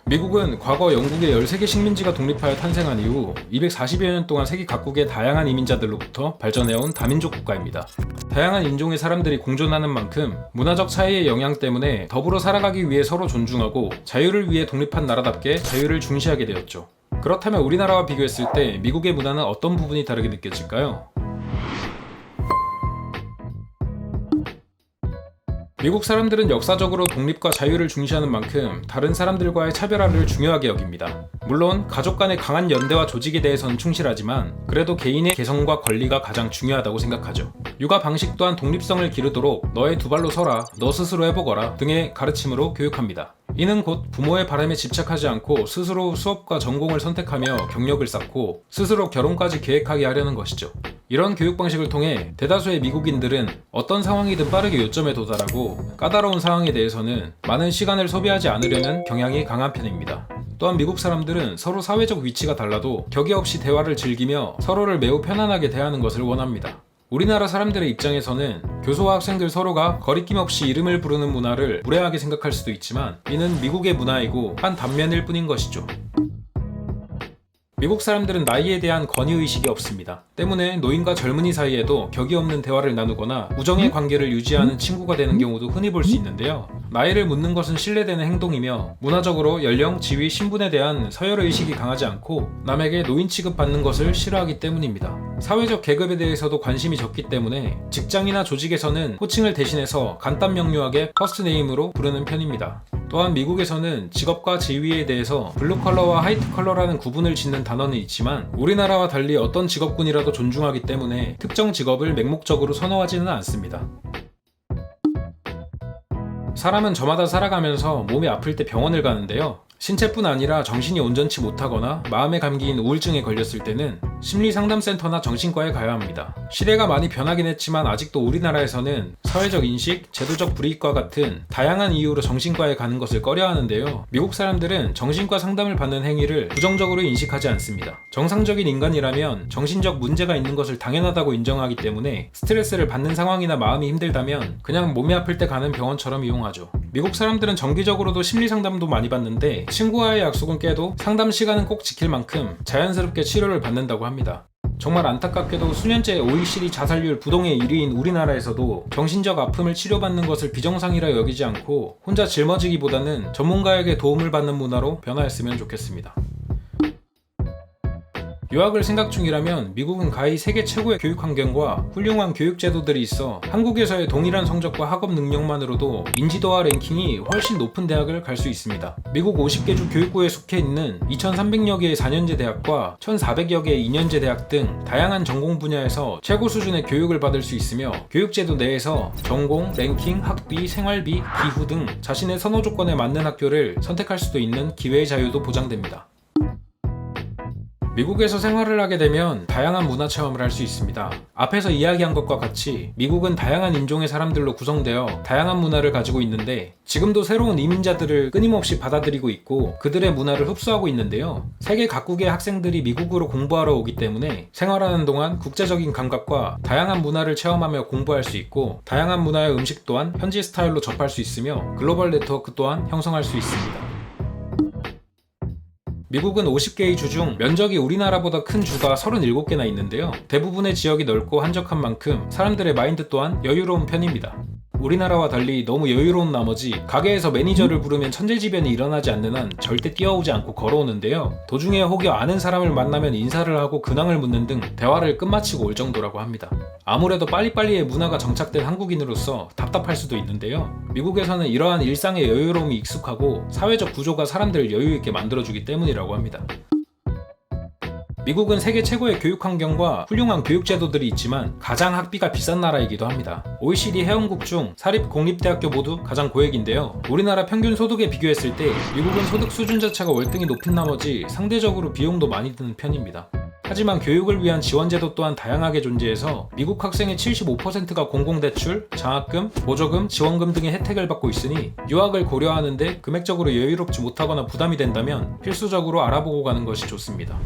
미국은 과거 영국의 13개 식민지가 독립하여 탄생한 이후 240여 년 동안 세계 각국의 다양한 이민자들로부터 발전해온 다민족 국가입니다. 다양한 인종의 사람들이 공존하는 만큼 문화적 차이의 영향 때문에 더불어 살아가기 위해 서로 존중하고 자유를 위해 독립한 나라답게 자유를 중시하게 되었죠. 그렇다면 우리나라와 비교했을 때 미국의 문화는 어떤 부분이 다르게 느껴질까요? 미국 사람들은 역사적으로 독립과 자유를 중시하는 만큼 다른 사람들과의 차별화를 중요하게 여깁니다. 물론 가족 간의 강한 연대와 조직에 대해서는 충실하지만 그래도 개인의 개성과 권리가 가장 중요하다고 생각하죠. 육아 방식 또한 독립성을 기르도록 너의 두 발로 서라, 너 스스로 해보거라 등의 가르침으로 교육합니다. 이는 곧 부모의 바람에 집착하지 않고 스스로 수업과 전공을 선택하며 경력을 쌓고 스스로 결혼까지 계획하게 하려는 것이죠. 이런 교육 방식을 통해 대다수의 미국인들은 어떤 상황이든 빠르게 요점에 도달하고 까다로운 상황에 대해서는 많은 시간을 소비하지 않으려는 경향이 강한 편입니다. 또한 미국 사람들은 서로 사회적 위치가 달라도 격의 없이 대화를 즐기며 서로를 매우 편안하게 대하는 것을 원합니다. 우리나라 사람들의 입장에서는 교수와 학생들 서로가 거리낌 없이 이름을 부르는 문화를 무례하게 생각할 수도 있지만 이는 미국의 문화이고 한 단면일 뿐인 것이죠. 미국 사람들은 나이에 대한 권위의식이 없습니다. 때문에 노인과 젊은이 사이에도 격이 없는 대화를 나누거나 우정의 관계를 유지하는 친구가 되는 경우도 흔히 볼 수 있는데요. 나이를 묻는 것은 신뢰되는 행동이며 문화적으로 연령, 지위, 신분에 대한 서열의식이 강하지 않고 남에게 노인 취급받는 것을 싫어하기 때문입니다. 사회적 계급에 대해서도 관심이 적기 때문에 직장이나 조직에서는 호칭을 대신해서 간단 명료하게 퍼스트 네임으로 부르는 편입니다. 또한 미국에서는 직업과 지위에 대해서 블루 컬러와 화이트 컬러라는 구분을 짓는 단어는 있지만 우리나라와 달리 어떤 직업군이라도 존중하기 때문에 특정 직업을 맹목적으로 선호하지는 않습니다. 사람은 저마다 살아가면서 몸이 아플 때 병원을 가는데요. 신체뿐 아니라 정신이 온전치 못하거나 마음의 감기인 우울증에 걸렸을 때는 심리상담센터나 정신과에 가야 합니다. 시대가 많이 변하긴 했지만 아직도 우리나라에서는 사회적 인식, 제도적 불이익과 같은 다양한 이유로 정신과에 가는 것을 꺼려하는데요. 미국 사람들은 정신과 상담을 받는 행위를 부정적으로 인식하지 않습니다. 정상적인 인간이라면 정신적 문제가 있는 것을 당연하다고 인정하기 때문에 스트레스를 받는 상황이나 마음이 힘들다면 그냥 몸이 아플 때 가는 병원처럼 이용하죠. 미국 사람들은 정기적으로도 심리상담도 많이 받는데 친구와의 약속은 깨도 상담 시간은 꼭 지킬 만큼 자연스럽게 치료를 받는다고 합니다. 정말 안타깝게도 수년째 OECD 자살률 부동의 1위인 우리나라에서도 정신적 아픔을 치료받는 것을 비정상이라 여기지 않고 혼자 짊어지기보다는 전문가에게 도움을 받는 문화로 변화했으면 좋겠습니다. 유학을 생각 중이라면 미국은 가히 세계 최고의 교육 환경과 훌륭한 교육 제도들이 있어 한국에서의 동일한 성적과 학업 능력만으로도 인지도와 랭킹이 훨씬 높은 대학을 갈 수 있습니다. 미국 50개 주 교육부에 속해 있는 2,300여 개의 4년제 대학과 1,400여 개의 2년제 대학 등 다양한 전공 분야에서 최고 수준의 교육을 받을 수 있으며 교육제도 내에서 전공, 랭킹, 학비, 생활비, 기후 등 자신의 선호 조건에 맞는 학교를 선택할 수도 있는 기회의 자유도 보장됩니다. 미국에서 생활을 하게 되면 다양한 문화 체험을 할 수 있습니다. 앞에서 이야기한 것과 같이 미국은 다양한 인종의 사람들로 구성되어 다양한 문화를 가지고 있는데 지금도 새로운 이민자들을 끊임없이 받아들이고 있고 그들의 문화를 흡수하고 있는데요. 세계 각국의 학생들이 미국으로 공부하러 오기 때문에 생활하는 동안 국제적인 감각과 다양한 문화를 체험하며 공부할 수 있고 다양한 문화의 음식 또한 현지 스타일로 접할 수 있으며 글로벌 네트워크 또한 형성할 수 있습니다. 미국은 50개의 주 중 면적이 우리나라보다 큰 주가 37개나 있는데요. 대부분의 지역이 넓고 한적한 만큼 사람들의 마인드 또한 여유로운 편입니다. 우리나라와 달리 너무 여유로운 나머지 가게에서 매니저를 부르면 천재지변이 일어나지 않는 한 절대 뛰어오지 않고 걸어오는데요. 도중에 혹여 아는 사람을 만나면 인사를 하고 근황을 묻는 등 대화를 끝마치고 올 정도라고 합니다. 아무래도 빨리빨리의 문화가 정착된 한국인으로서 답답할 수도 있는데요. 미국에서는 이러한 일상의 여유로움이 익숙하고 사회적 구조가 사람들을 여유있게 만들어주기 때문이라고 합니다. 미국은 세계 최고의 교육 환경과 훌륭한 교육 제도들이 있지만 가장 학비가 비싼 나라이기도 합니다. OECD 회원국 중 사립 공립대학교 모두 가장 고액인데요. 우리나라 평균 소득에 비교했을 때 미국은 소득 수준 자체가 월등히 높은 나머지 상대적으로 비용도 많이 드는 편입니다. 하지만 교육을 위한 지원제도 또한 다양하게 존재해서 미국 학생의 75%가 공공대출, 장학금, 보조금, 지원금 등의 혜택을 받고 있으니 유학을 고려하는데 금액적으로 여유롭지 못하거나 부담이 된다면 필수적으로 알아보고 가는 것이 좋습니다.